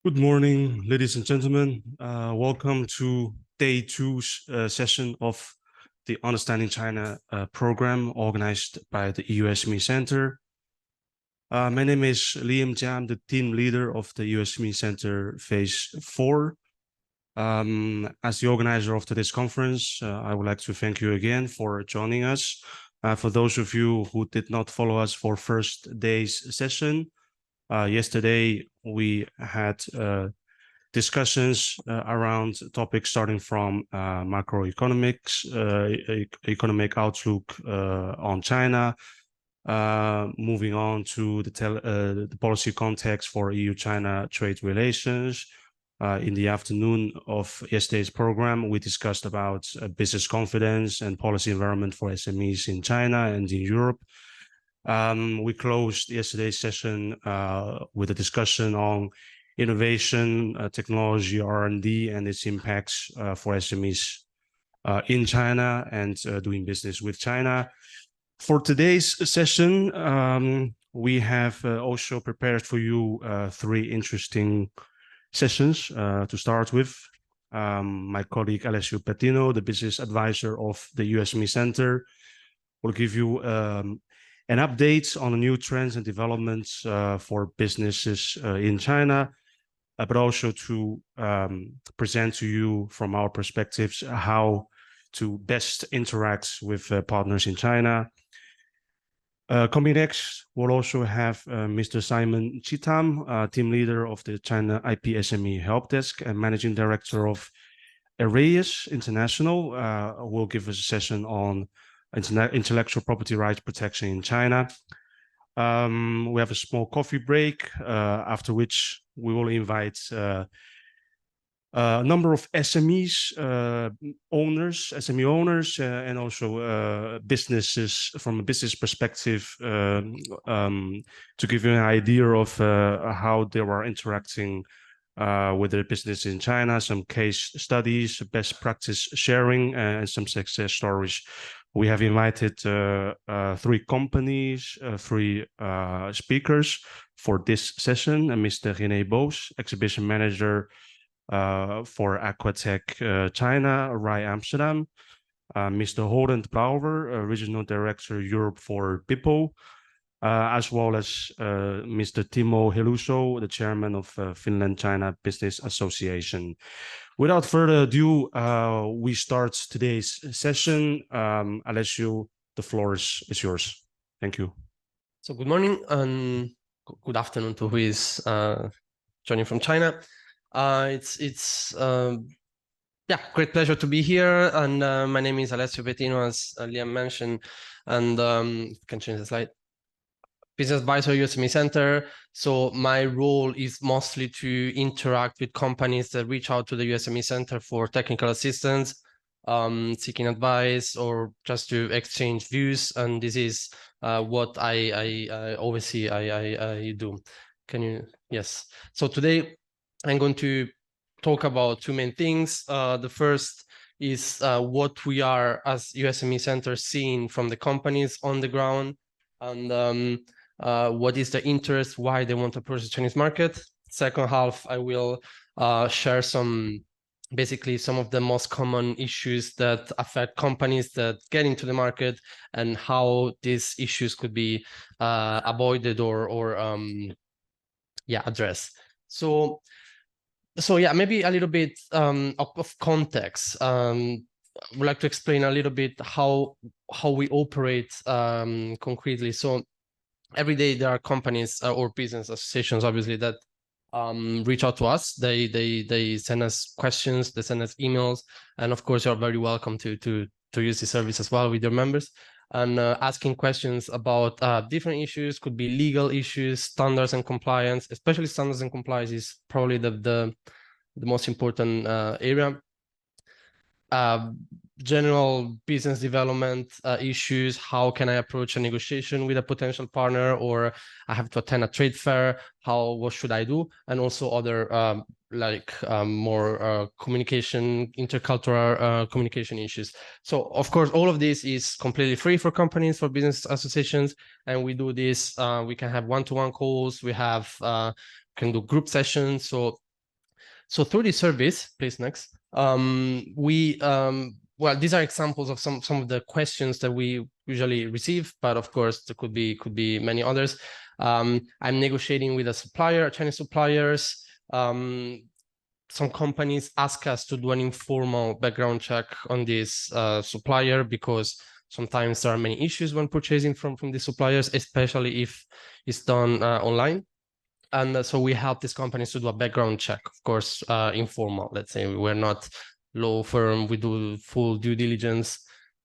Good morning, ladies and gentlemen. Welcome to day two session of the Understanding China program organized by the EU SME Centre. My name is Liam Jia. I'm the team leader of the EU SME Centre Phase 4. As the organizer of today's conference, I would like to thank you again for joining us. For those of you who did not follow us for first day's session, yesterday we had discussions around topics starting from macroeconomics, economic outlook on China, moving on to the policy context for EU-China trade relations. In the afternoon of yesterday's program, we discussed about business confidence and policy environment for SMEs in China and in Europe. We closed yesterday's session with a discussion on innovation, technology, R&D, and its impacts for SMEs in China and doing business with China. For today's session, we have also prepared for you three interesting sessions to start with. My colleague Alessio Pettino, the business advisor of the EU SME Centre, will give you an update on the new trends and developments for businesses in China, but also to present to you from our perspectives how to best interact with partners in China. Coming next, we'll also have Mr. Simon Chitam, team leader of the China IP SME Help Desk and managing director of Arias International, will give us a session on intellectual property rights protection in China. We have a small coffee break, after which we will invite a number of SME owners, and also businesses from a business perspective to give you an idea of how they were interacting with their business in China, some case studies, best practice sharing, and some success stories. We have invited three companies, three speakers for this session, Mr. René Boos, exhibition manager for Aquatech China, RAI Amsterdam, Mr. Holland Brouwer, regional director Europe for BIPO, as well as Mr. Timo Heluso, the chairman of Finland-China Business Association. Without further ado, we start today's session. Alessio, the floor is yours. Thank you. So good morning and good afternoon to who is joining from China. It's great pleasure to be here. And my name is Alessio Pettino, as Liam mentioned, and can change the slide. Business advisor, EU SME Centre. So my role is mostly to interact with companies that reach out to the EU SME Centre for technical assistance, seeking advice, or just to exchange views. And this is what I oversee. I do. Can you? Yes. So today I'm going to talk about two main things. The first is what we are as EU SME Centre seeing from the companies on the ground, and what is the interest, why they want to approach the Chinese market. Second half, I will share basically some of the most common issues that affect companies that get into the market and how these issues could be avoided or addressed. So yeah, maybe a little bit of context. I would like to explain a little bit how we operate concretely. So every day there are companies or business associations, obviously, that reach out to us. They send us questions, they send us emails, and of course you're very welcome to use the service as well with your members, and asking questions about different issues. Could be legal issues, standards and compliance. Especially standards and compliance is probably the most important area. General business development issues. How can I approach a negotiation with a potential partner, or I have to attend a trade fair? What should I do? And also other more communication, intercultural communication issues. So of course, all of this is completely free for companies, for business associations, and we do this. We can have one-to-one calls. We have can do group sessions. So So through this service, please next, well, these are examples of some of the questions that we usually receive, but of course there could be many others. I'm negotiating with a supplier, Chinese suppliers. Some companies ask us to do an informal background check on this supplier because sometimes there are many issues when purchasing from the suppliers, especially if it's done online. And so we help these companies to do a background check, of course, informal. Let's say we're not law firm, we do full due diligence.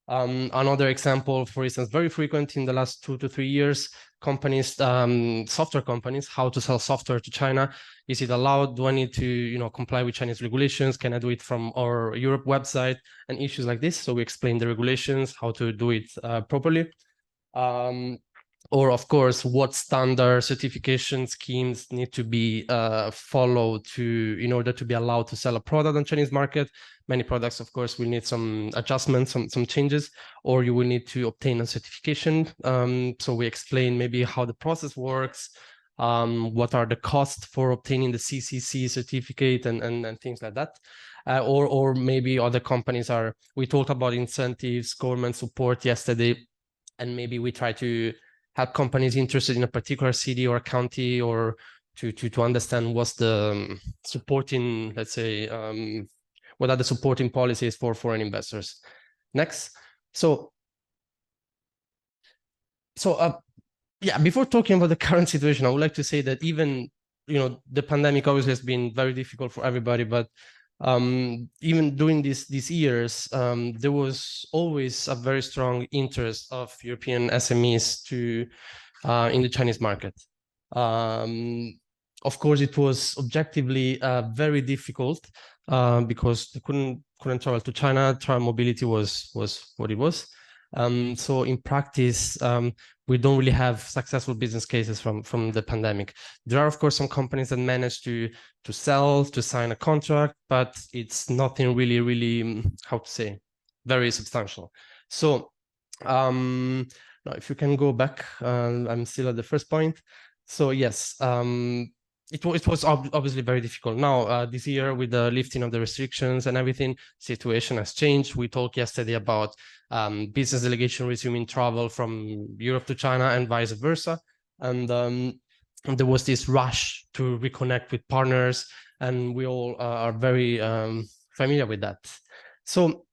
Another example, for instance, very frequent in the last 2 to 3 years, companies, software companies, how to sell software to China. Is it allowed? Do I need to, comply with Chinese regulations? Can I do it from our Europe website? And issues like this. So we explain the regulations, how to do it properly. Or of course, what standard certification schemes need to be followed in order to be allowed to sell a product on Chinese market. Many products, of course, will need some adjustments, some changes, or you will need to obtain a certification. So we explain maybe how the process works, what are the costs for obtaining the CCC certificate and things like that. Or maybe other companies we talked about incentives, government support yesterday, and maybe we try to help companies interested in a particular city or county, or to understand what's the supporting, let's say, what are the supporting policies for foreign investors. Next. So yeah, before talking about the current situation, I would like to say that even, the pandemic obviously has been very difficult for everybody, but even during these years, there was always a very strong interest of European SMEs in the Chinese market. Of course, it was objectively very difficult because they couldn't travel to China. Travel mobility was what it was. So in practice, we don't really have successful business cases from the pandemic. There are, of course, some companies that manage to sign a contract, but it's nothing really, how to say, very substantial. So now if you can go back, I'm still at the first point. So yes, it was obviously very difficult. Now, this year, with the lifting of the restrictions and everything, situation has changed. We talked yesterday about business delegation resuming travel from Europe to China and vice versa. And there was this rush to reconnect with partners, and we all are very familiar with that. So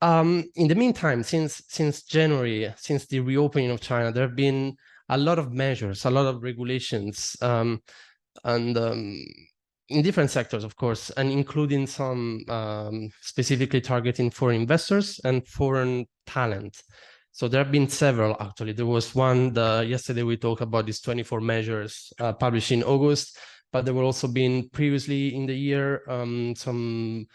in the meantime, since January, since the reopening of China, there have been a lot of measures, a lot of regulations, and in different sectors, of course, and including some specifically targeting foreign investors and foreign talent. So there have been several, actually. There was one, yesterday we talked about these 24 measures published in August, but there were also been previously in the year some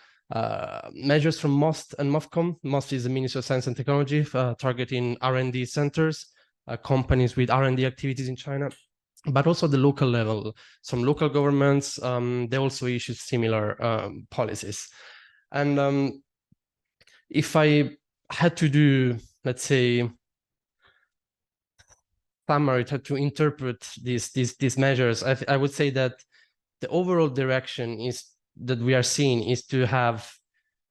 measures from MOST and MOFCOM. MOST is the Ministry of Science and Technology, targeting R&D centers, companies with R&D activities in China, but also the local level. Some local governments, they also issued similar policies. And if I had to do, let's say, summary, to interpret these measures, I would say that the overall direction that we are seeing is to have,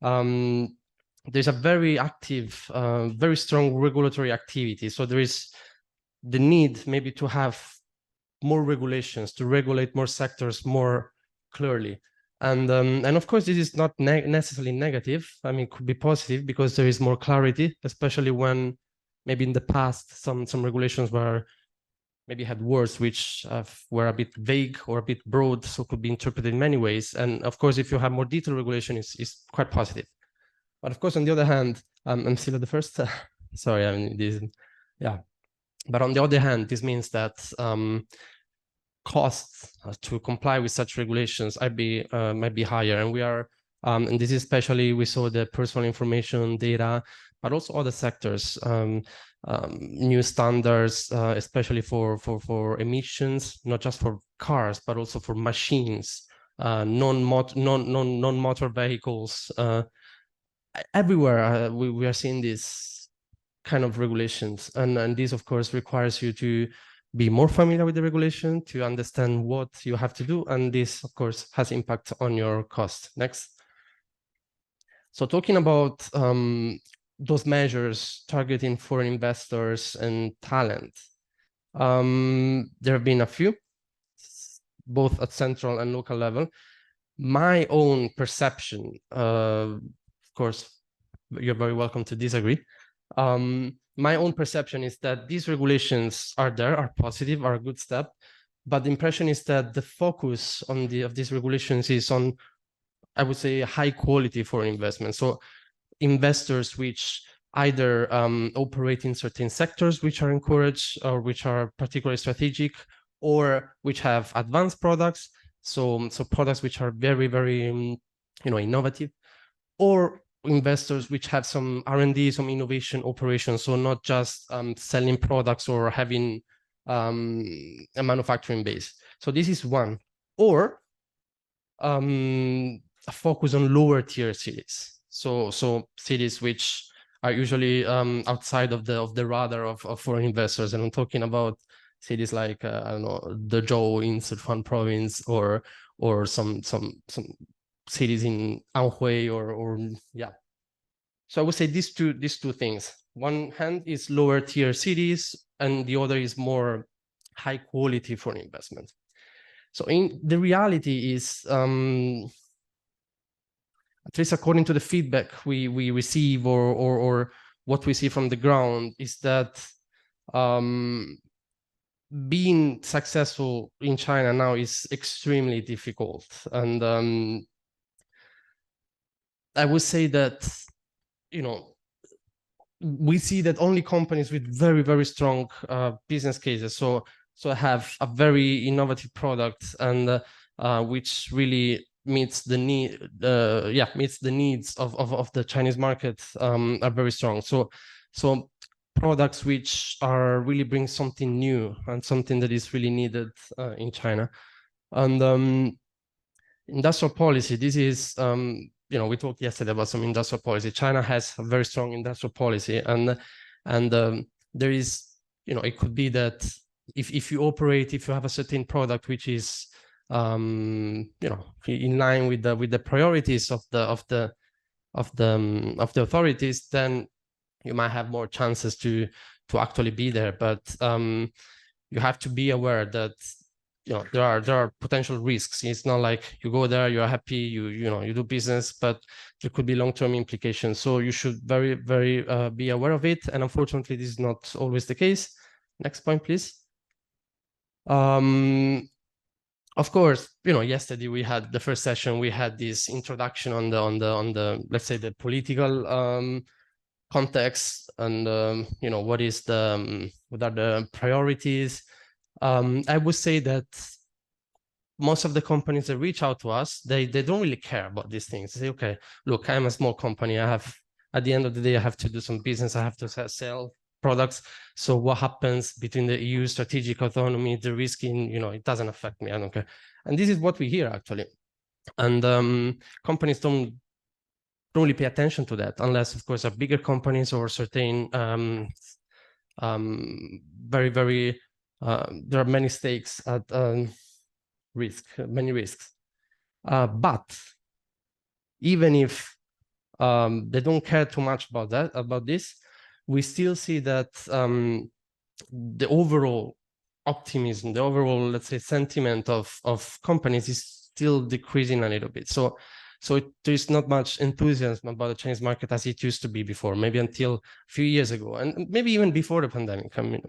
there's a very active, very strong regulatory activity. So there is the need maybe to have more regulations, to regulate more sectors more clearly. And of course, this is not necessarily negative. I mean, it could be positive because there is more clarity, especially when maybe in the past, some regulations maybe had words which were a bit vague or a bit broad, so could be interpreted in many ways. And of course, if you have more detailed regulation, it's quite positive. But of course, on the other hand, I'm still at the first. Sorry, I mean, this, yeah. But on the other hand, this means that costs to comply with such regulations might be higher, and we are, and this is especially, we saw the personal information data, but also other sectors, new standards, especially for emissions, not just for cars, but also for machines, non-motor vehicles. Everywhere we are seeing this kind of regulations, and this of course requires you to be more familiar with the regulation, to understand what you have to do. And this, of course, has impact on your cost. Next. So talking about those measures targeting foreign investors and talent, there have been a few, both at central and local level. My own perception, of course, you're very welcome to disagree. My own perception is that these regulations are there, are positive, are a good step, but the impression is that the focus of these regulations is on, I would say, high quality foreign investment. So investors which either operate in certain sectors which are encouraged or which are particularly strategic, or which have advanced products. So products which are very, very, innovative, or investors which have some R&D, some innovation operations. So not just selling products or having a manufacturing base. So this is one. Or a focus on lower tier cities. So cities which are usually outside of the radar of foreign investors. And I'm talking about cities like I don't know, Dezhou in Sichuan province, or some cities in Anhui, or yeah. So I would say these two things. One hand is lower tier cities, and the other is more high quality foreign investment. So in the reality is, at least according to the feedback we receive, or what we see from the ground, is that being successful in China now is extremely difficult. And I would say that, we see that only companies with very, very strong business cases, so have a very innovative product, and which really meets the needs of the Chinese market, are very strong. So products which are really bring something new and something that is really needed in China. And industrial policy, this is we talked yesterday about some industrial policy. China has a very strong industrial policy, and there is, it could be that if you have a certain product which is in line with the priorities of the authorities, then you might have more chances to actually be there. But you have to be aware that there are potential risks. It's not like you go there, you're happy, you do business, but there could be long-term implications. So you should very, very be aware of it. And unfortunately, this is not always the case. Next point, please. Of course, yesterday we had the first session. We had this introduction on the let's say the political context, and what are the priorities. I would say that most of the companies that reach out to us, they don't really care about these things. They say, okay, look, I'm a small company. At the end of the day, I have to do some business. I have to sell products. So what happens between the EU strategic autonomy, the risk in, it doesn't affect me. I don't care. And this is what we hear, actually. And companies don't really pay attention to that, unless, of course, are bigger companies or certain very, very there are many stakes at many risks. But even if they don't care too much about this, we still see that the overall optimism, the overall, let's say, sentiment of companies is still decreasing a little bit. So there is not much enthusiasm about the Chinese market as it used to be before, maybe until a few years ago, and maybe even before the pandemic. I mean,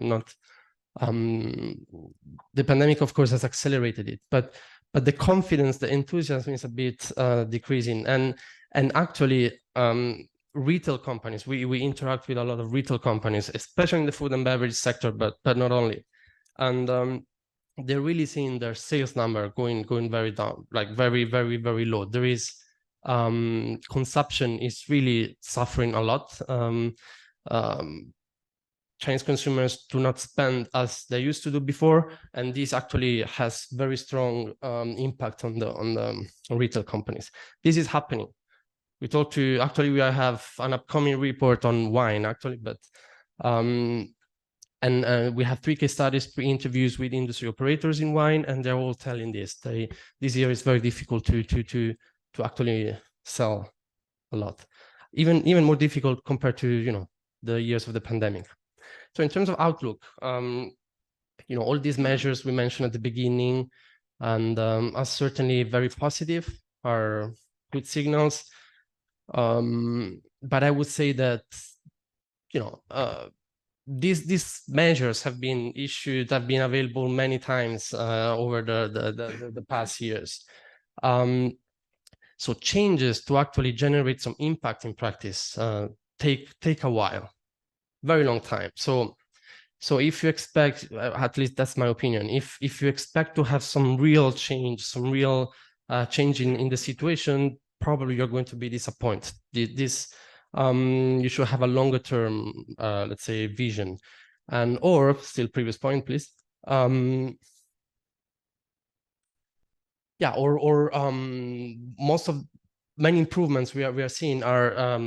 the pandemic, of course, has accelerated it, but the confidence, the enthusiasm is a bit decreasing. And actually, retail companies, we interact with a lot of retail companies, especially in the food and beverage sector, but not only. And they're really seeing their sales number going very down, like very, very, very low. There is consumption is really suffering a lot. Chinese consumers do not spend as they used to do before, and this actually has very strong impact on the retail companies. This is happening. We have an upcoming report on wine, actually, but And we have 3 case studies, 3 interviews with industry operators in wine, and they're all telling this. This year is very difficult to actually sell a lot, even more difficult compared to the years of the pandemic. So in terms of outlook, all these measures we mentioned at the beginning and are certainly very positive, are good signals. But I would say that these measures have been issued, have been available many times over the past years. So changes to actually generate some impact in practice take a while, very long time. So if you expect, at least that's my opinion, if you expect to have some real change, some real change in the situation, probably you're going to be disappointed. You should have a longer term, let's say, vision. And or still previous point, please. Yeah, or many improvements we are seeing are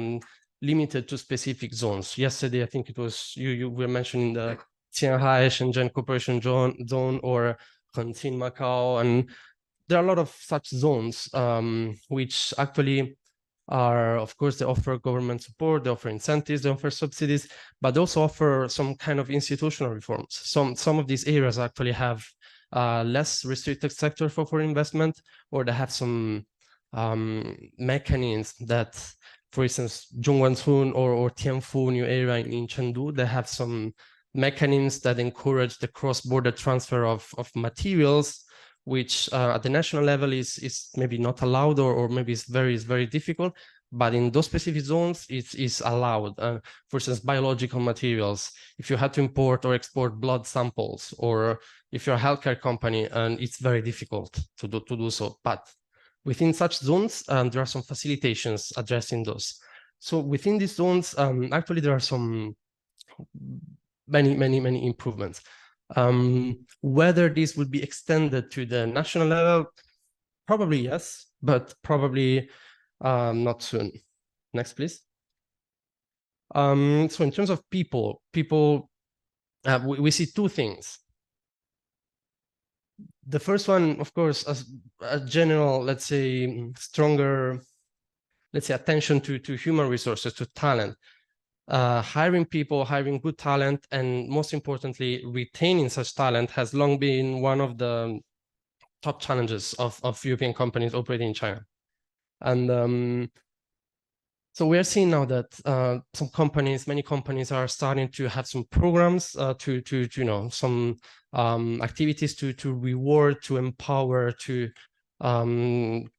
limited to specific zones. Yesterday, I think it was you were mentioning the Qianhai Shenzhen Cooperation Zone or Hengqin Macau, and there are a lot of such zones which actually are, of course, they offer government support, they offer incentives, they offer subsidies, but they also offer some kind of institutional reforms. Some of these areas actually have less restricted sector for foreign investment, or they have some mechanisms that, for instance, Zhongguancun or Tianfu new area in Chengdu, they have some mechanisms that encourage the cross-border transfer of materials, which at the national level is maybe not allowed, or maybe it's very difficult, but in those specific zones it is allowed. For instance, biological materials, if you had to import or export blood samples, or if you're a healthcare company, and it's very difficult to do so. But within such zones, there are some facilitations addressing those. So within these zones, actually there are some many improvements. Whether this will be extended to the national level, probably yes, but probably not soon. Next, please. So in terms of people, we see 2 things. The first one, of course, as a general, let's say, stronger, let's say, attention to human resources, to talent. Hiring people, hiring good talent, and most importantly, retaining such talent has long been one of the top challenges of European companies operating in China. And so we are seeing now that many companies are starting to have some programs some activities to reward, to empower, to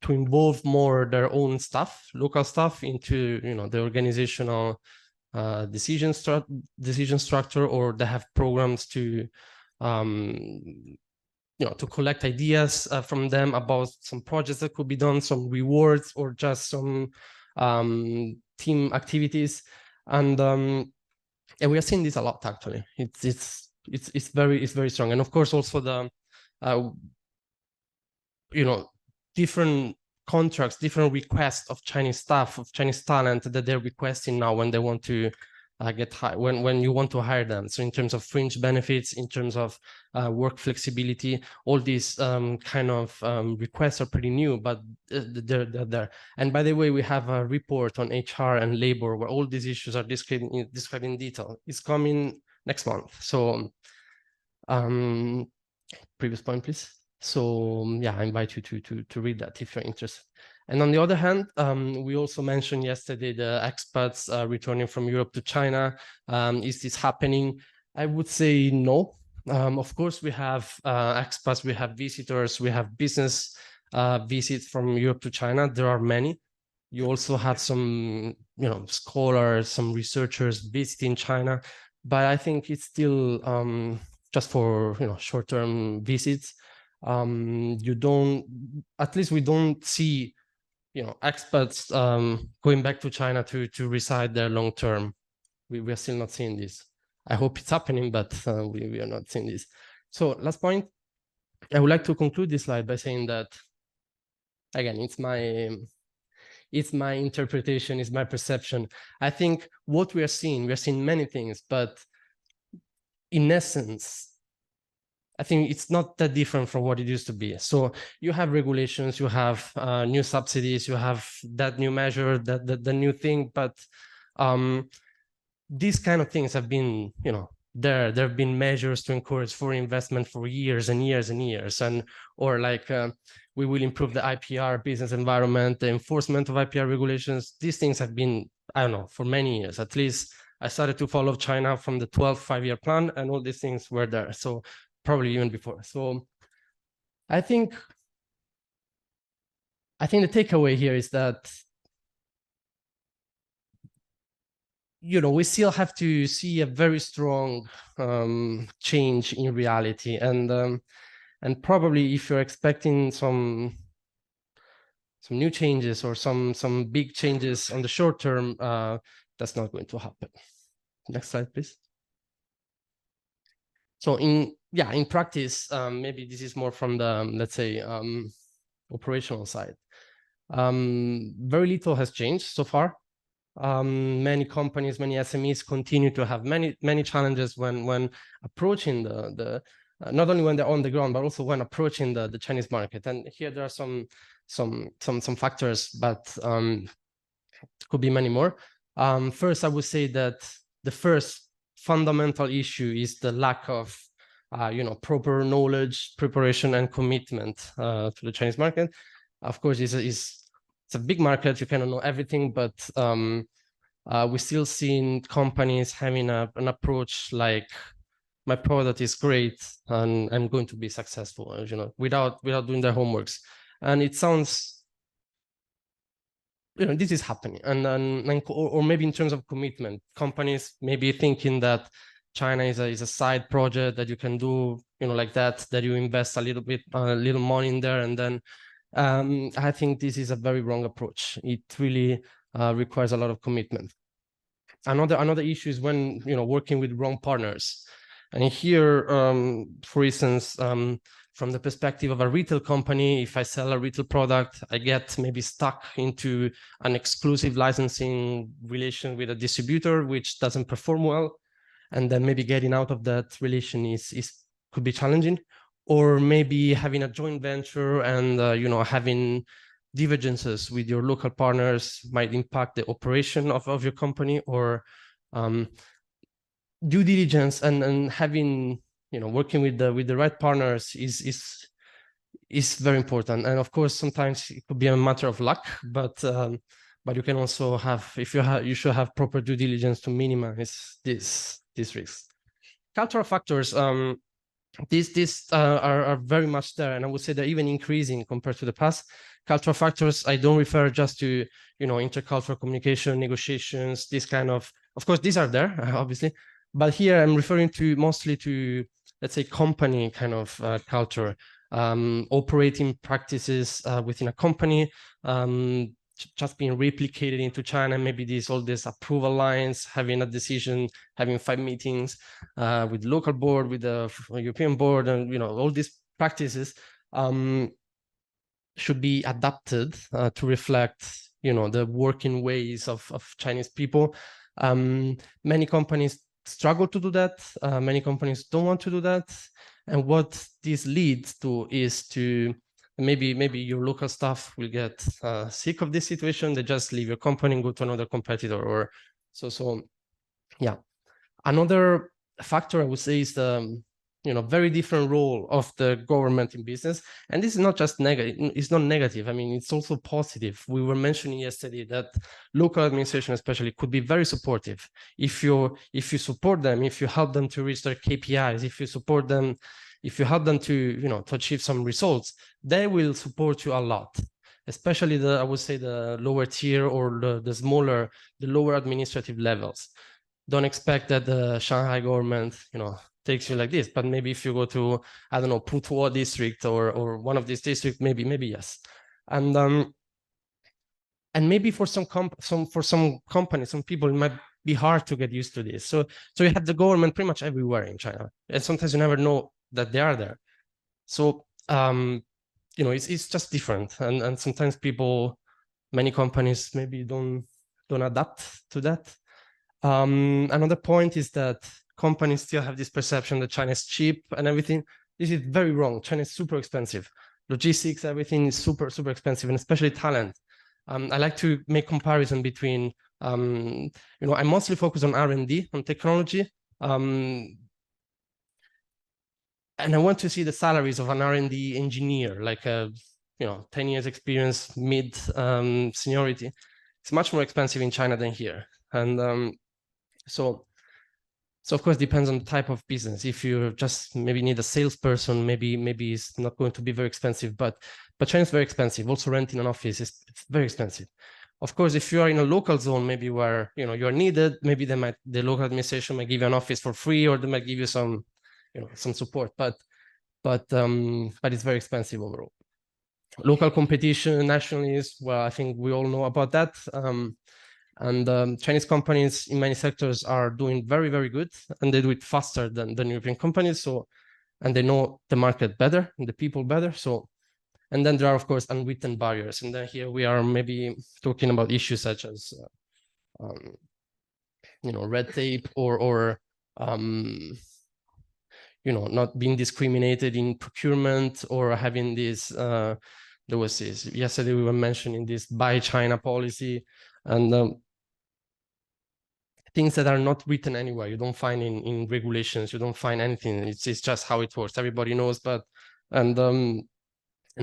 involve more their own staff, local staff, into the organizational decision structure, or they have programs to to collect ideas from them about some projects that could be done, some rewards, or just some team activities. And we are seeing this a lot, actually. It's very strong. And of course also the different contracts, different requests of Chinese staff, of Chinese talent that they're requesting now when they want to get hired, when you want to hire them. So in terms of fringe benefits, in terms of work flexibility, all these kind of requests are pretty new, but they're there. And by the way, we have a report on HR and labor where all these issues are described in detail. It's coming next month. So previous point, please. So yeah, I invite you to read that if you're interested. And on the other hand, we also mentioned yesterday the expats returning from Europe to China. Is this happening? I would say no. Of course, we have expats, we have visitors, we have business visits from Europe to China. There are many. You also have some, scholars, some researchers visiting China, but I think it's still just for short-term visits. We don't see expats going back to China to reside there long term. We are still not seeing this. I hope it's happening, but we are not seeing this. So last point, I would like to conclude this slide by saying that, again, it's my interpretation, it's my perception. I think what we are seeing many things, but in essence, I think it's not that different from what it used to be. So you have regulations, you have new subsidies, you have that new measure, the new thing, but these kind of things have been, there have been measures to encourage foreign investment for years and years and years, or like we will improve the IPR business environment, the enforcement of IPR regulations. These things have been, I don't know, for many years. At least I started to follow China from the 12th five-year plan, and all these things were there. So probably even before. So I think the takeaway here is that, we still have to see a very strong change in reality, and probably if you're expecting some new changes or some big changes on the short term, that's not going to happen. Next slide, please. So in practice, maybe this is more from the, let's say, operational side. Very little has changed so far. Many companies, many SMEs continue to have many challenges when approaching the not only when they're on the ground, but also when approaching the Chinese market. And here there are some factors, but could be many more. First, I would say that the first fundamental issue is the lack of proper knowledge, preparation, and commitment to the Chinese market. Of course, it's a big market. You cannot know everything, but we still see companies having an approach like, my product is great and I'm going to be successful, without doing their homeworks. And it sounds, this is happening. Or maybe in terms of commitment, companies maybe thinking that China is a side project that you can do, like that you invest a little money in there, and then I think this is a very wrong approach. It really requires a lot of commitment. Another issue is when working with wrong partners. And here, for instance, from the perspective of a retail company, if I sell a retail product, I get maybe stuck into an exclusive licensing relation with a distributor, which doesn't perform well, and then maybe getting out of that relation could be challenging. Or maybe having a joint venture and having divergences with your local partners might impact the operation of your company. Or due diligence and having working with the right partners is very important. And of course, sometimes it could be a matter of luck, but you can also have, you should have proper due diligence to minimize this risk. Cultural factors. These are very much there, and I would say they're even increasing compared to the past. Cultural factors, I don't refer just to intercultural communication, negotiations, this kind of course these are there, obviously, but here I'm referring to mostly to, let's say, company kind of culture, operating practices within a company, just being replicated into China. Maybe all these approval lines, having a decision, having 5 meetings with local board, with the European board, and all these practices should be adapted to reflect the working ways of Chinese people. Many companies struggle to do that. Many companies don't want to do that, and what this leads to is to maybe your local staff will get sick of this situation. They just leave your company and go to another competitor, or so. Yeah. Another factor I would say is the very different role of the government in business. And this is not just negative. It's not negative. I mean, it's also positive. We were mentioning yesterday that local administration especially could be very supportive. If you support them, if you help them to reach their KPIs, if you support them, if you help them to to achieve some results, they will support you a lot. Especially I would say the lower tier, or the lower administrative levels. Don't expect that the Shanghai government takes you like this, but maybe if you go to, I don't know, Putuo district or one of these districts, maybe yes. And maybe for some companies, some people, it might be hard to get used to this. So you have the government pretty much everywhere in China, and sometimes you never know that they are there. So it's just different, and sometimes many companies maybe don't adapt to that. Another point is that companies still have this perception that China is cheap and everything. This is very wrong. China is super expensive. Logistics, everything is super, super expensive, and especially talent. I like to make comparison between, I mostly focus on R&D, on technology. And I want to see the salaries of an R&D engineer, like a 10 years experience, mid seniority. It's much more expensive in China than here. And so of course, depends on the type of business. If you just maybe need a salesperson, maybe it's not going to be very expensive, but China is very expensive. Also renting an office it's very expensive. Of course, if you are in a local zone, maybe where you are needed, maybe the local administration might give you an office for free, or they might give you some support. But it's very expensive overall. Local competition, nationalism, well, I think we all know about that. And Chinese companies in many sectors are doing very, very good, and they do it faster than European companies. And they know the market better and the people better. And then there are, of course, unwritten barriers. And then here we are maybe talking about issues such as, red tape or not being discriminated in procurement, or having this. There was this yesterday we were mentioning this Buy China policy, and things that are not written anywhere. You don't find in regulations. You don't find anything. It's just how it works. Everybody knows, and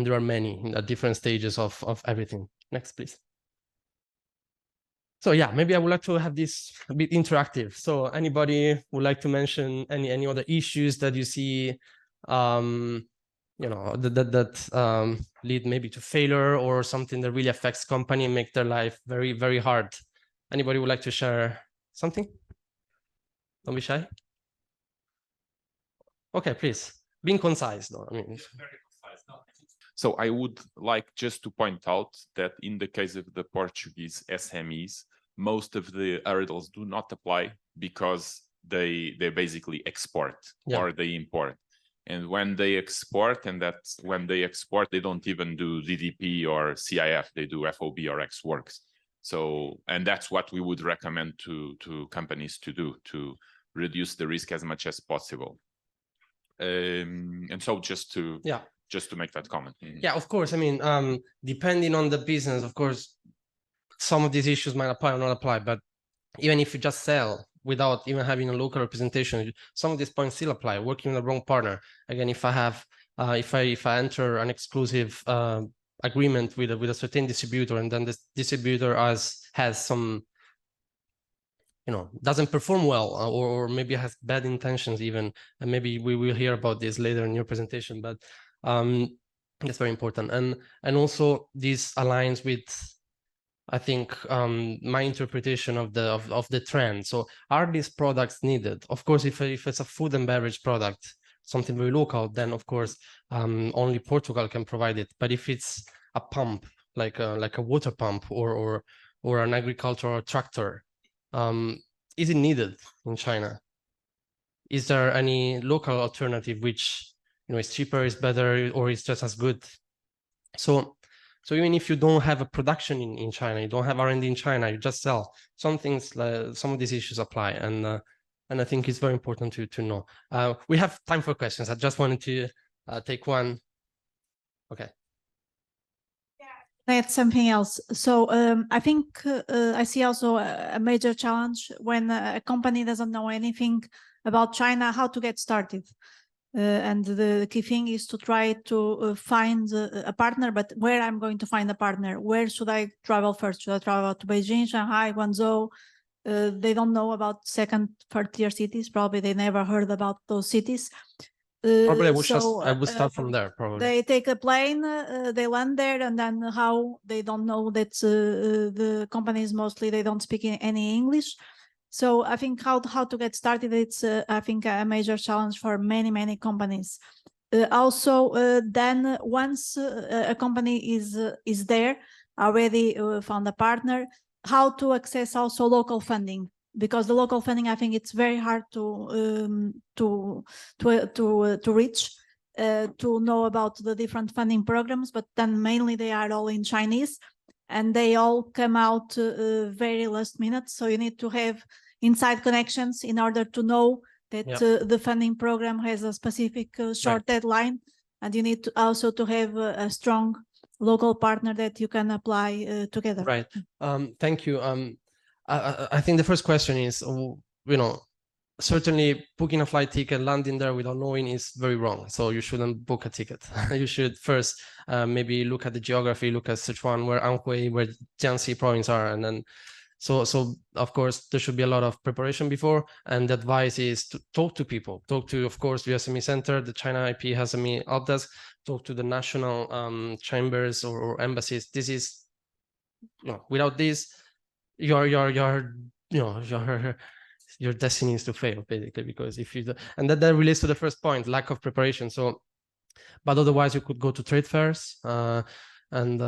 there are many at different stages of everything. Next, please. So yeah, maybe I would like to have this a bit interactive. So anybody would like to mention any other issues that you see, that lead maybe to failure, or something that really affects company and make their life very, very hard? Anybody would like to share something? Don't be shy. Okay, please. Being concise, though. I mean, very concise. No. So I would like just to point out that in the case of the Portuguese SMEs, most of the hurdles do not apply, because they basically export or they import. And when they export, they don't even do DDP or CIF, they do FOB or Ex Works. So, and that's what we would recommend to companies to do, to reduce the risk as much as possible. And so just to make that comment. Yeah, of course. I mean, depending on the business, of course, some of these issues might apply or not apply. But even if you just sell without even having a local representation, some of these points still apply. Working with the wrong partner. Again, if I have, if I enter an exclusive agreement with a certain distributor, and then this distributor has some, doesn't perform well, or maybe has bad intentions even, and maybe we will hear about this later in your presentation. But that's very important, and also this aligns with, I think, my interpretation of the trend. So are these products needed? Of course, if it's a food and beverage product, something very local, then of course only Portugal can provide it. But if it's a pump, like a water pump, or an agricultural tractor, is it needed in China? Is there any local alternative which is cheaper, is better, or is just as good? So even if you don't have a production in China, you don't have R&D in China, you just sell, some things, some of these issues apply, and I think it's very important to know. We have time for questions. I just wanted to take one. Okay. That's something else. So I think I see also a major challenge when a company doesn't know anything about China, how to get started. And the key thing is to try to find a partner, but where I'm going to find a partner? Where should I travel first? Should I travel to Beijing, Shanghai, Guangzhou? They don't know about second, third tier cities. Probably they never heard about those cities. Probably I would start from there. Probably they take a plane, they land there, and then how they don't know that the companies mostly they don't speak any English. So I think how to get started, it's I think a major challenge for many companies. Also, then once a company is there, already found a partner, how to access also local funding, because the local funding, I think it's very hard to reach, to know about the different funding programs, but then mainly they are all in Chinese, and they all come out very last minute. So you need to have inside connections in order to know that Yeah. the funding program has a specific short deadline, and you need to also to have a strong local partner that you can apply together. Right. Thank you. I think the first question is, certainly booking a flight ticket, landing there without knowing is very wrong. So you shouldn't book a ticket. You should first maybe look at the geography, look at Sichuan, where Anhui, where Jiangxi province are, and then so of course there should be a lot of preparation before. And the advice is to talk to people, talk to, of course, the SME Center, the China IP SME help desk, talk to the national chambers or embassies. This is, without this, your destiny is to fail, basically, because if you and that relates to the first point, lack of preparation. So, but otherwise you could go to trade fairs, and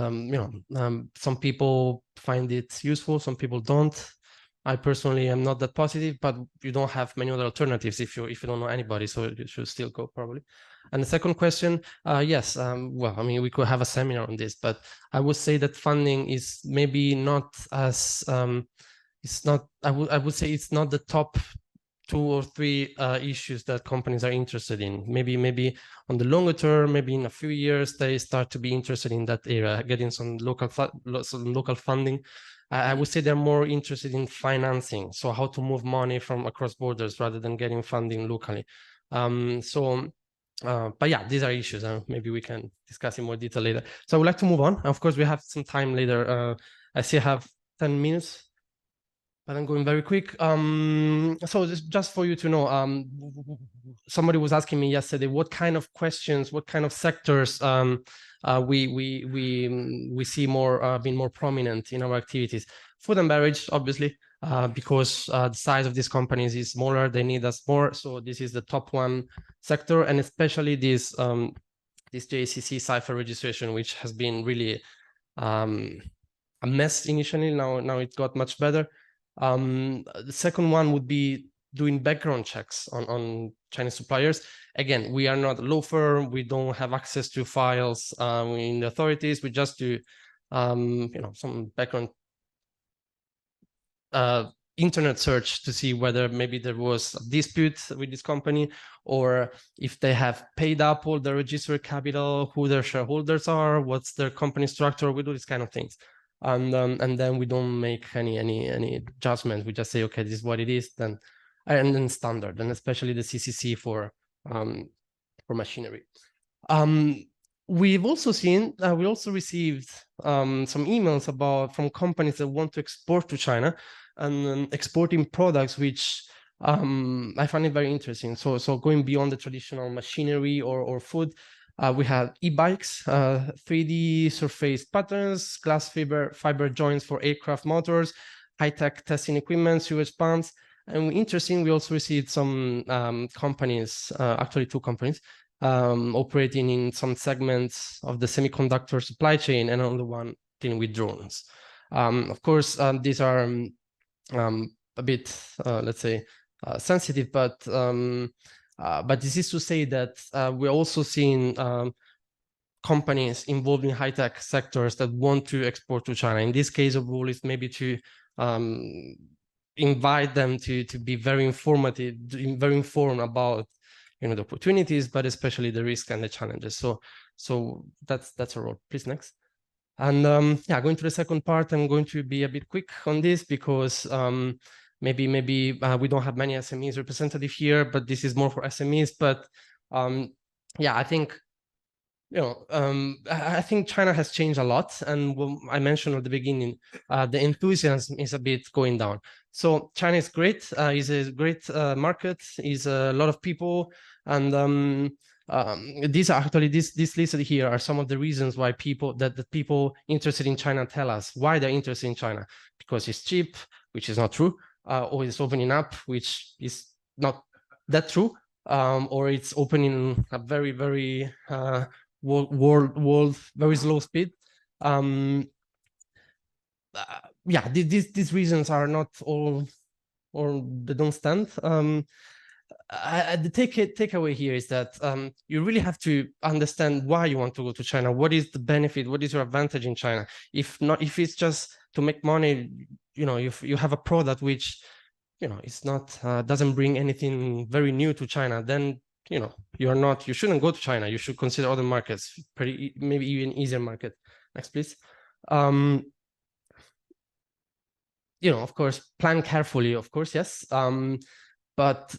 some people find it useful, some people don't. I personally am not that positive, but you don't have many other alternatives if you don't know anybody, so you should still go, probably. And the second question, yes, well, I mean, we could have a seminar on this, but I would say that funding is maybe not as it's not, I would say it's not the top 2 or 3 issues that companies are interested in. Maybe on the longer term, maybe in a few years, they start to be interested in that area, getting some local funding. I would say they're more interested in financing, so how to move money from across borders rather than getting funding locally. But yeah, these are issues. Maybe we can discuss in more detail later. So I would like to move on. Of course, we have some time later. I still have 10 minutes. But I'm going very quick. So just for you to know, somebody was asking me yesterday, what kind of questions, what kind of sectors we see more being more prominent in our activities. Food and beverage, obviously, because the size of these companies is smaller, they need us more. So this is the top 1 sector, and especially this JCC cipher registration, which has been really a mess initially. Now it got much better. The second one would be doing background checks on Chinese suppliers. Again, we are not a law firm. We don't have access to files in the authorities. We just do, some background internet search to see whether maybe there was a dispute with this company, or if they have paid up all the registered capital, who their shareholders are, what's their company structure. We do these kind of things. And then we don't make any judgment. We just say, okay, this is what it is, then, and then standard, and especially the CCC for machinery. We've also seen, we also received some emails from companies that want to export to China, and exporting products which I find it very interesting. So going beyond the traditional machinery or food. We have e-bikes, 3D surface patterns, glass fiber joints for aircraft motors, high-tech testing equipment, sewage pumps. And interesting, we also received some companies, actually 2 companies, operating in some segments of the semiconductor supply chain, and on the one dealing with drones. Of course, these are a bit, let's say, sensitive, but this is to say that we're also seeing companies involved in high-tech sectors that want to export to China. In this case, the rule is maybe to invite them to be very informative, very informed about the opportunities, but especially the risk and the challenges. So that's a role. Please, next. And yeah, going to the second part, I'm going to be a bit quick on this because maybe we don't have many SMEs represented here, but this is more for SMEs. But yeah, I think I think China has changed a lot, and I mentioned at the beginning, the enthusiasm is a bit going down. So China is great, is a great market, is a lot of people, and these are actually this listed here are some of the reasons why people interested in China tell us why they're interested in China, because it's cheap, which is not true. Or it's opening up, which is not that true, or it's opening a very, very world very slow speed. Yeah, these reasons are not all, or they don't stand. The takeaway here is that you really have to understand why you want to go to China. What is the benefit? What is your advantage in China? If it's just to make money, if you have a product which it's not doesn't bring anything very new to China, then you shouldn't go to China. You should consider other markets, maybe even easier market. Next, please. Of course, plan carefully, of course, yes. But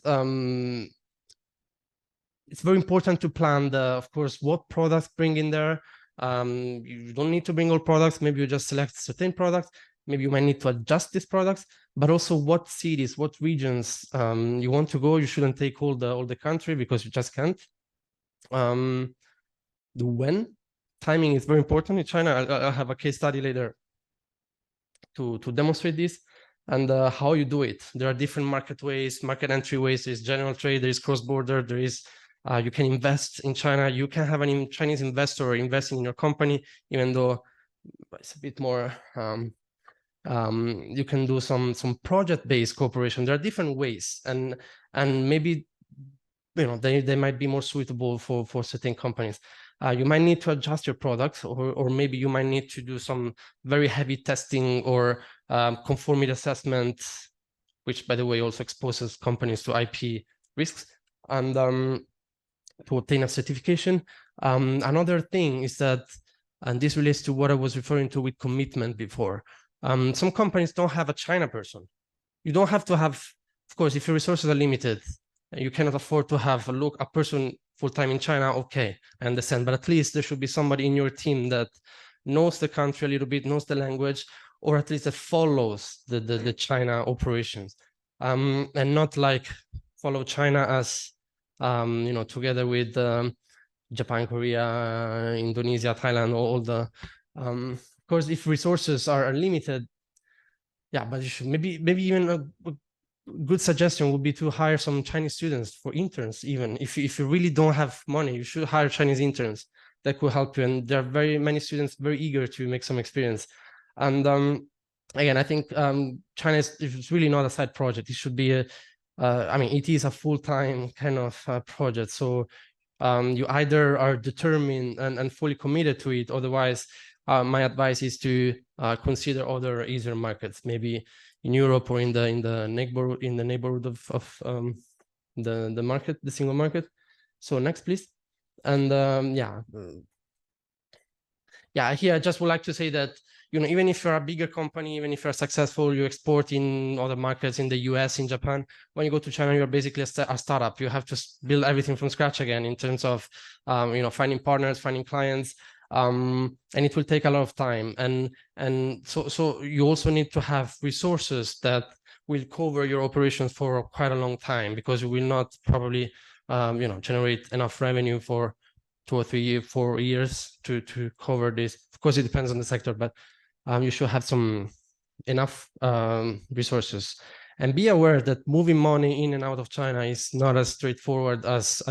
it's very important to plan of course, what products bring in there. You don't need to bring all products. Maybe you just select certain products. Maybe you might need to adjust these products, but also what cities, what regions you want to go. You shouldn't take all the country because you just can't. The when timing is very important in China. I'll have a case study later to demonstrate this and how you do it. There are different market ways, market entry ways. There's general trade, there is cross-border, there is you can invest in China. You can have a Chinese investor investing in your company, even though it's a bit more. You can do some project-based cooperation. There are different ways, and maybe they might be more suitable for certain companies. You might need to adjust your products, or maybe you might need to do some very heavy testing or conformity assessment, which, by the way, also exposes companies to IP risks, and to obtain a certification. Another thing is that, and this relates to what I was referring to with commitment before, some companies don't have a China person. You don't have to have, of course, if your resources are limited, you cannot afford to have a person full-time in China, okay, I understand, but at least there should be somebody in your team that knows the country a little bit, knows the language, or at least that follows the China operations, and not like follow China as together with Japan, Korea, Indonesia, Thailand, all the of course, if resources are limited, yeah, but you should maybe even a good suggestion would be to hire some Chinese students for interns. Even if you really don't have money, you should hire Chinese interns that could help you. And there are very many students very eager to make some experience. And again, I think China is really not a side project. It should be it is a full-time kind of project. So you either are determined and fully committed to it. Otherwise, my advice is to consider other easier markets, maybe in Europe or in the neighborhood of the market, the single market. So next, please. And here I just would like to say that even if you're a bigger company, even if you're successful, you export in other markets, in the US, in Japan, when you go to China, you're basically a startup. You have to build everything from scratch again in terms of finding partners, finding clients, and it will take a lot of time. And so you also need to have resources that will cover your operations for quite a long time, because you will not probably generate enough revenue for 2 or 3 4 years to cover this. Of course, it depends on the sector, but you should have enough resources. And be aware that moving money in and out of China is not as straightforward as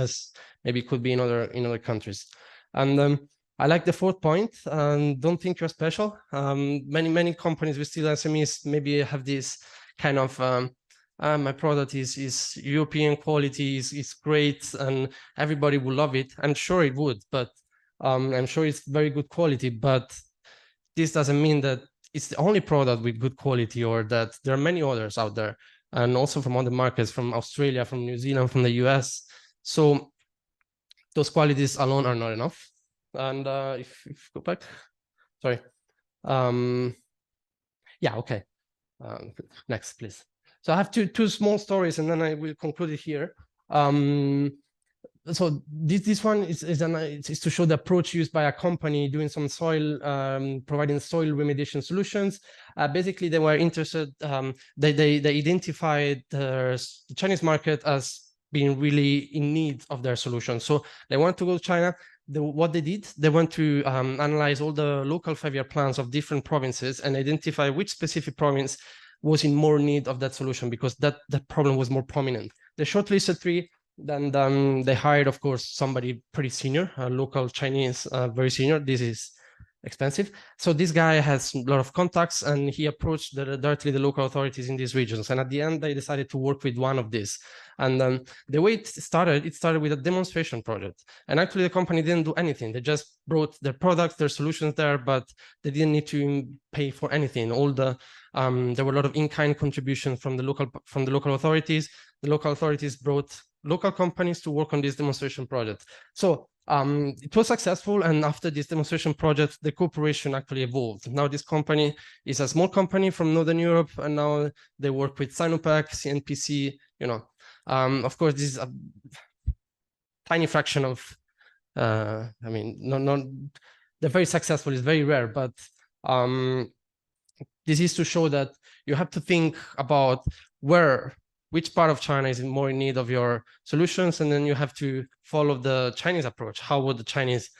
maybe it could be in other countries. And I like the fourth point. Don't think you're special. Many companies with still SMEs maybe have this kind of my product is European quality, is great, and everybody will love it. I'm sure it would, but I'm sure it's very good quality. But this doesn't mean that it's the only product with good quality, or that there are many others out there, and also from other markets, from Australia, from New Zealand, from the US. So those qualities alone are not enough. And if you go back, sorry. Okay. Next, please. So I have two small stories, and then I will conclude it here. So this one is to show the approach used by a company doing some soil, providing soil remediation solutions. Basically, they were interested. They identified the Chinese market as being really in need of their solution. So they want to go to China. What they did, they went to analyze all the local 5-year plans of different provinces and identify which specific province was in more need of that solution, because that problem was more prominent. They shortlisted 3. Then they hired, of course, somebody pretty senior, a local Chinese, very senior. This is expensive. So this guy has a lot of contacts, and he approached directly the local authorities in these regions. And at the end, they decided to work with one of these. And the way it started with a demonstration project. And actually, the company didn't do anything. They just brought their products, their solutions there, but they didn't need to pay for anything. All the there were a lot of in-kind contributions from the local authorities. The local authorities brought local companies to work on this demonstration project. So it was successful, and after this demonstration project, the cooperation actually evolved. Now this company is a small company from Northern Europe, and now they work with Sinopec, CNPC, you know. Of course, this is a tiny fraction of, I mean, they're very successful, it's very rare, but this is to show that you have to think about which part of China is more in need of your solutions, and then you have to follow the Chinese approach. How would the Chinese,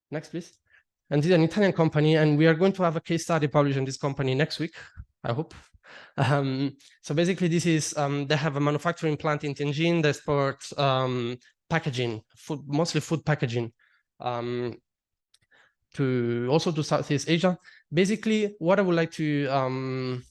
next please. And this is an Italian company, and we are going to have a case study published on this company next week, I hope. So basically this is, they have a manufacturing plant in Tianjin that supports packaging, mostly food packaging, to Southeast Asia. Basically, what I would like to,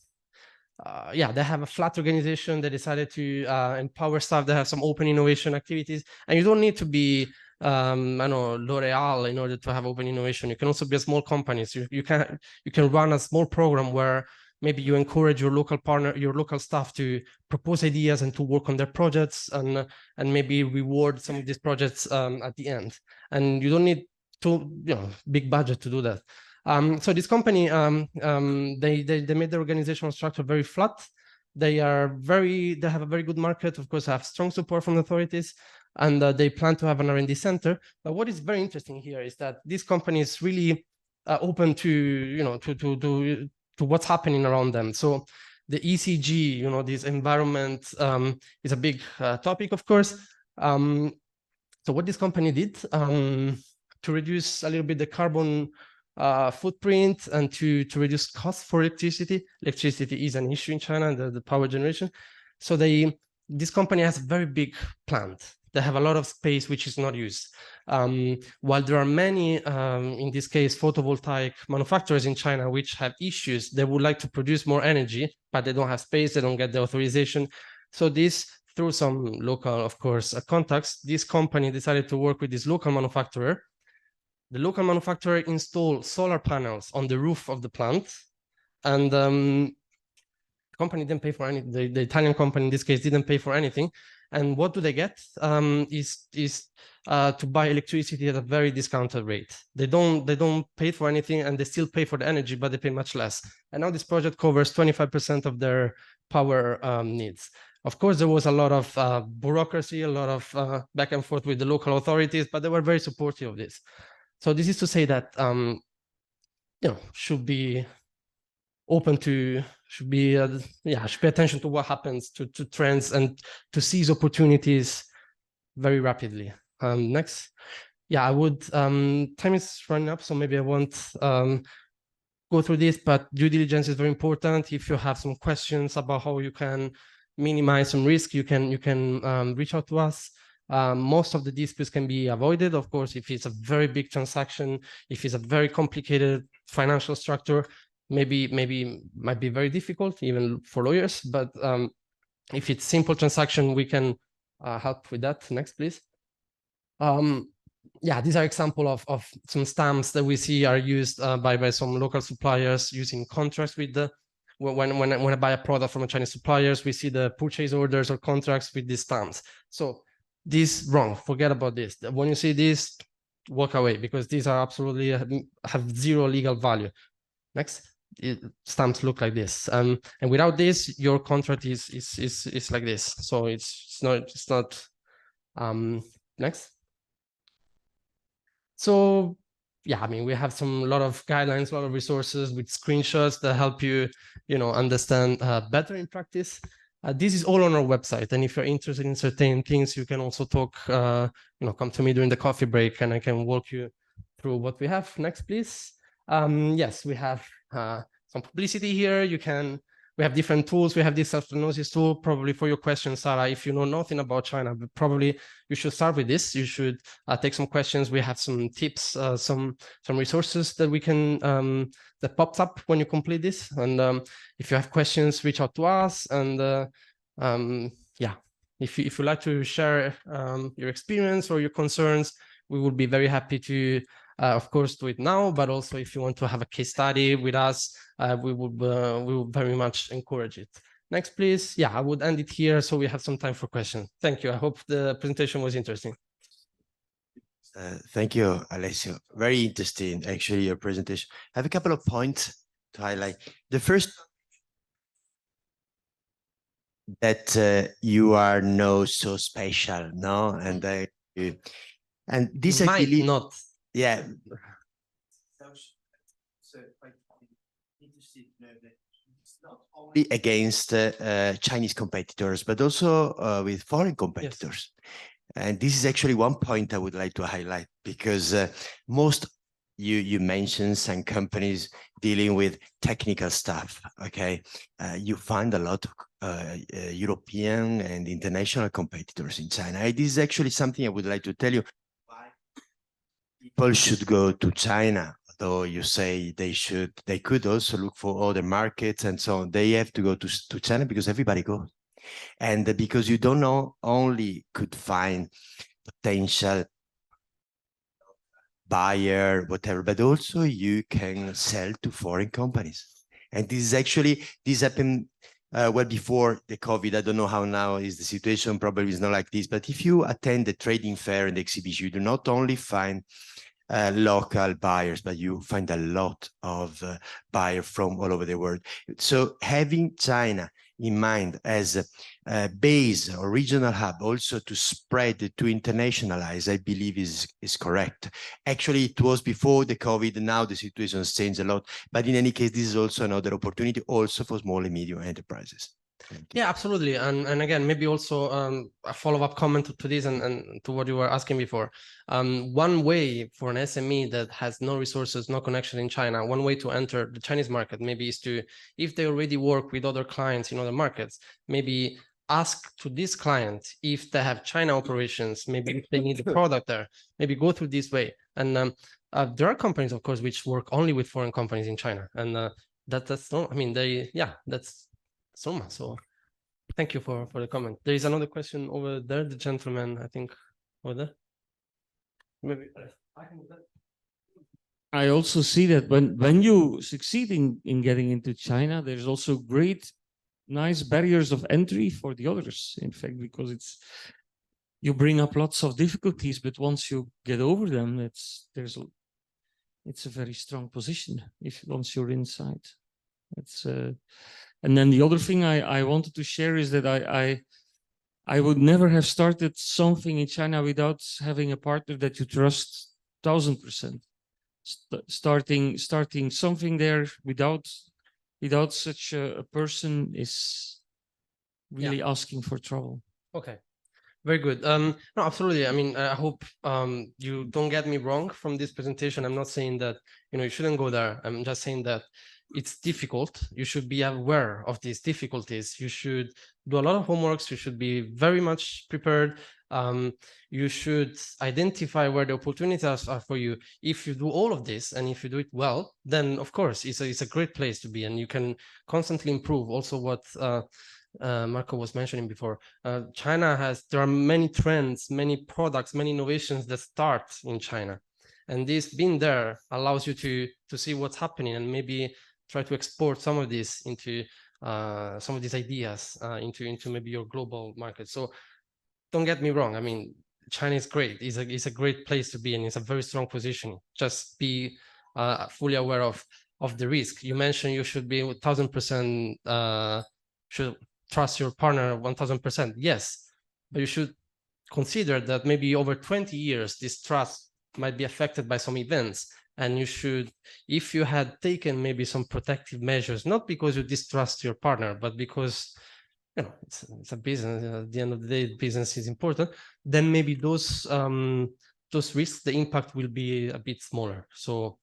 they have a flat organization. They decided to empower staff. They have some open innovation activities, and you don't need to be, I know, L'Oreal in order to have open innovation. You can also be a small company. So you can run a small program where maybe you encourage your local partner, your local staff to propose ideas and to work on their projects, and maybe reward some of these projects at the end. And you don't need to, big budget to do that. So this company, they made their organizational structure very flat. They have a very good market, of course, have strong support from the authorities, and they plan to have an R&D center. But what is very interesting here is that this company is really open to, to what's happening around them. So the ECG, this environment is a big topic, of course. So what this company did to reduce a little bit the carbon footprint and to reduce cost for electricity. Electricity is an issue in China, the power generation. So this company has a very big plant. They have a lot of space which is not used. While there are many, in this case, photovoltaic manufacturers in China which have issues, they would like to produce more energy, but they don't have space, they don't get the authorization. So this, through some local, of course, contacts, this company decided to work with this local manufacturer. The local manufacturer installed solar panels on the roof of the plant, and the company didn't pay for anything. The Italian company in this case didn't pay for anything. And what do they get? Is to buy electricity at a very discounted rate. They don't pay for anything, and they still pay for the energy, but they pay much less. And now this project covers 25% of their power needs. Of course, there was a lot of bureaucracy, a lot of back and forth with the local authorities, but they were very supportive of this. So this is to say that should be open to, should pay attention to what happens, to trends, and to seize opportunities very rapidly. Next, I would. Time is running up, so maybe I won't go through this. But due diligence is very important. If you have some questions about how you can minimize some risk, you can reach out to us. Most of the disputes can be avoided, of course, if it's a very big transaction, if it's a very complicated financial structure, maybe might be very difficult even for lawyers. But if it's simple transaction, we can help with that. Next, please. These are examples of some stamps that we see are used by some local suppliers using contracts with the. When I buy a product from a Chinese suppliers, we see the purchase orders or contracts with these stamps. So this wrong, forget about this. When you see this, walk away, because these are absolutely have zero legal value. Next, stamps look like this, and without this, your contract is like this. So it's not. Next. So I mean, we have a lot of guidelines, a lot of resources with screenshots that help you, understand better in practice. This is all on our website, and if you're interested in certain things, you can also talk, come to me during the coffee break, and I can walk you through what we have. Next, please. Yes, we have some publicity here. You can we have different tools. We have this self-diagnosis tool. Probably for your question, Sarah, if you know nothing about China, probably you should start with this. You should take some questions. We have some tips, some resources that we can that popped up when you complete this. And if you have questions, reach out to us. And yeah, if you like to share your experience or your concerns, we would be very happy to, of course, do it now. But also, if you want to have a case study with us, we would very much encourage it. Next, please. Yeah, I would end it here so we have some time for questions. Thank you. I hope the presentation was interesting. Thank you, Alessio. Very interesting, actually, your presentation. I have a couple of points to highlight. The first, that you are no so special, no, and this You I might believe, not. yeah. It's not only against Chinese competitors, but also with foreign competitors. Yes. And this is actually one point I would like to highlight, because most you mentioned some companies dealing with technical stuff. Okay, you find a lot of European and international competitors in China. This is actually something I would like to tell you. Why people should go to China, though you say they could also look for other markets and so on. They have to go to China because everybody goes. And because you don't know, only could find potential buyer, whatever, but also you can sell to foreign companies. And this happened well before the COVID. I don't know how now is the situation, probably it's not like this, but if you attend the trading fair and the exhibition, you do not only find local buyers, but you find a lot of buyers from all over the world. So having China in mind as a base or regional hub, also to spread, to internationalize, I believe is correct. Actually, it was before the COVID, and now the situation has changed a lot. But in any case, this is also another opportunity also for small and medium enterprises. Yeah, absolutely. And again, maybe also a follow-up comment to this and to what you were asking before. One way for an SME that has no resources, no connection in China, one way to enter the Chinese market maybe is to, if they already work with other clients in other markets, maybe ask to this client if they have China operations, maybe if they need the product there, maybe go through this way. And there are companies, of course, which work only with foreign companies in China. And that's no, I mean, that's Soma. So thank you for the comment. There is another question over there, the gentleman, I think, over there. Maybe I also see that when you succeed in getting into China, there's also nice barriers of entry for the others, in fact, because you bring up lots of difficulties, but once you get over them, it's a very strong position once you're inside. And then the other thing I wanted to share is that I would never have started something in China without having a partner that you trust 1000%. Starting something there without such a person is really asking for trouble. Okay. Very good. No, absolutely. I mean, I hope you don't get me wrong from this presentation. I'm not saying that, you shouldn't go there. I'm just saying that it's difficult. You should be aware of these difficulties. You should do a lot of homeworks. You should be very much prepared. You should identify where the opportunities are for you. If you do all of this and if you do it well, then of course it's a great place to be, and you can constantly improve. Also, what Marco was mentioning before, there are many trends, many products, many innovations that start in China, and this being there allows you to see what's happening and maybe try to export some of this into some of these ideas into maybe your global market. So don't get me wrong. I mean, China is great. It's a great place to be, and it's a very strong position. Just be fully aware of the risk. You mentioned you should be 1000% should trust your partner 1000%. Yes, but you should consider that maybe over 20 years this trust might be affected by some events, and you should, if you had taken maybe some protective measures, not because you distrust your partner, but because it's a business. At the end of the day, business is important. Then maybe those risks, the impact will be a bit smaller. So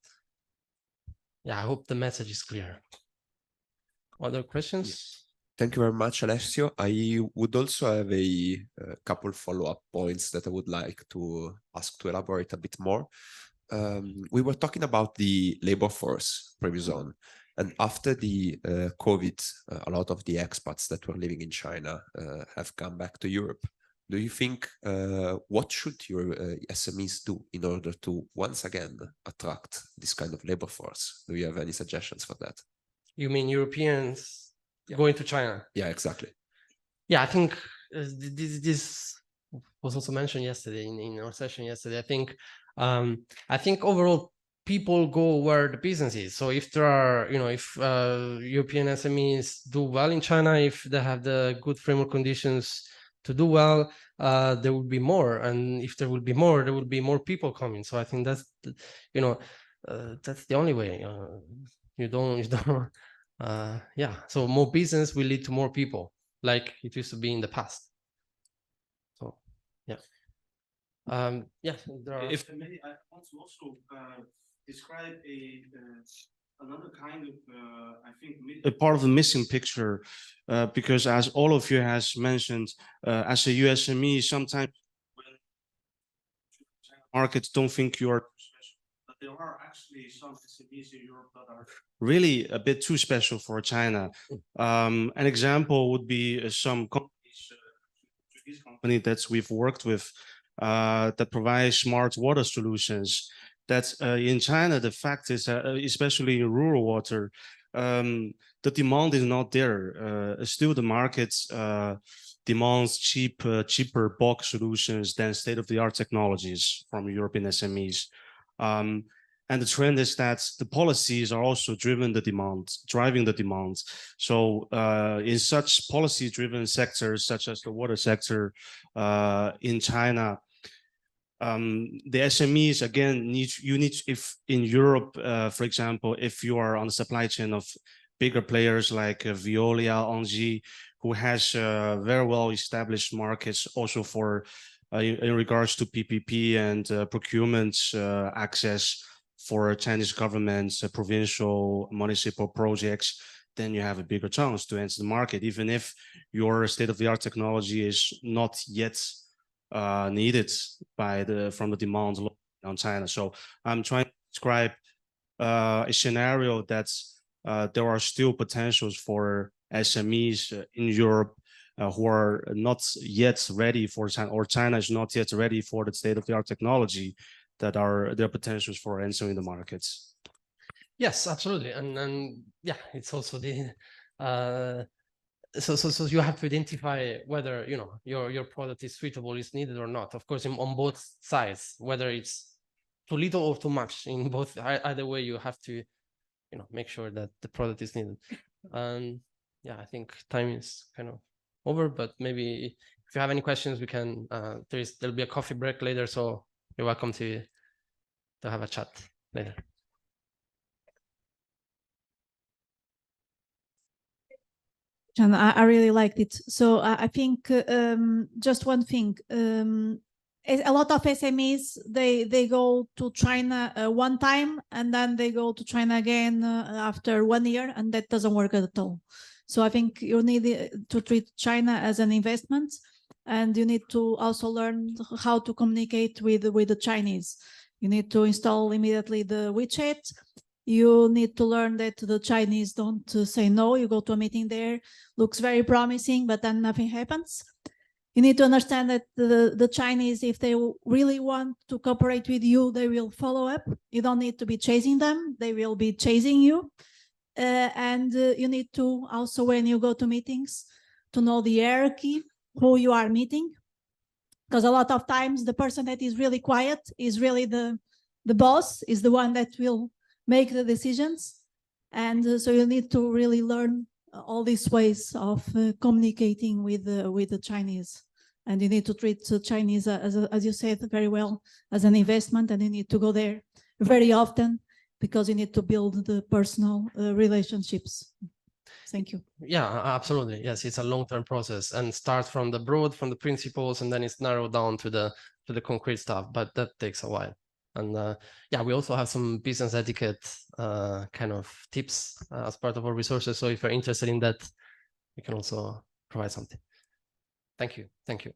yeah, I hope the message is clear. Other questions? Thank you very much, Alessio. I would also have a couple follow-up points that I would like to ask to elaborate a bit more. We were talking about the labor force previous on, and after the COVID, a lot of the expats that were living in China have come back to Europe. Do you think what should your SMEs do in order to once again attract this kind of labor force? Do you have any suggestions for that? You mean Europeans going to China? Yeah, exactly. Yeah, I think this was also mentioned yesterday in our session yesterday. I think overall people go where the business is. So if there are, if European SMEs do well in China, if they have the good framework conditions to do well, there will be more. And if there will be more, there will be more people coming. So I think that's, that's the only way. So more business will lead to more people, like it used to be in the past. So, yeah. If I may, I want to also describe another kind of, I think, a part of the missing picture, because as all of you has mentioned, as a USME, sometimes when markets don't think you are special, but there are actually some SMEs in Europe that are really a bit too special for China. An example would be some companies, Portuguese company that we've worked with, that provide smart water solutions. That in China, the fact is, especially in rural water, the demand is not there. Still, the market demands cheaper bulk solutions than state-of-the-art technologies from European SMEs. And the trend is that the policies are also driving the demand. So in such policy-driven sectors, such as the water sector in China, the SMEs again if in Europe, for example, if you are on the supply chain of bigger players like Veolia, Engie, who has very well established markets also for in regards to PPP and procurement access for Chinese governments, provincial, municipal projects, then you have a bigger chance to enter the market, even if your state-of-the-art technology is not yet needed from the demand on China. So I'm trying to describe a scenario that there are still potentials for SMEs in Europe who are not yet ready for China, or China is not yet ready for the state-of-the-art technology that are their potentials for entering the markets. Yes, absolutely, and yeah, it's also the so you have to identify whether your product is suitable, is needed or not. Of course, on both sides, whether it's too little or too much. In both, either way, you have to make sure that the product is needed. And yeah, I think time is kind of over, but maybe if you have any questions, we can. There'll be a coffee break later, so you're welcome to have a chat later. And I really liked it. So I think just one thing, a lot of SMEs, they go to China one time and then they go to China again after 1 year, and that doesn't work at all. So I think you need to treat China as an investment, and you need to also learn how to communicate with the Chinese. You need to install immediately the WeChat. You need to learn that the Chinese don't say no. You go to a meeting there, looks very promising, but then nothing happens. You need to understand that the Chinese, if they really want to cooperate with you, they will follow up. You don't need to be chasing them. They will be chasing you. And you need to also, when you go to meetings, to know the hierarchy, who you are meeting. Because a lot of times the person that is really quiet is really the boss, is the one that will make the decisions. And so you need to really learn all these ways of communicating with the Chinese. And you need to treat the Chinese, as you said, very well, as an investment, and you need to go there very often because you need to build the personal relationships. Thank you. Yeah, absolutely. Yes, it's a long-term process, and start from the principles, and then it's narrowed down to the concrete stuff, but that takes a while. And yeah, we also have some business etiquette kind of tips as part of our resources. So if you're interested in that, we can also provide something. Thank you. Thank you.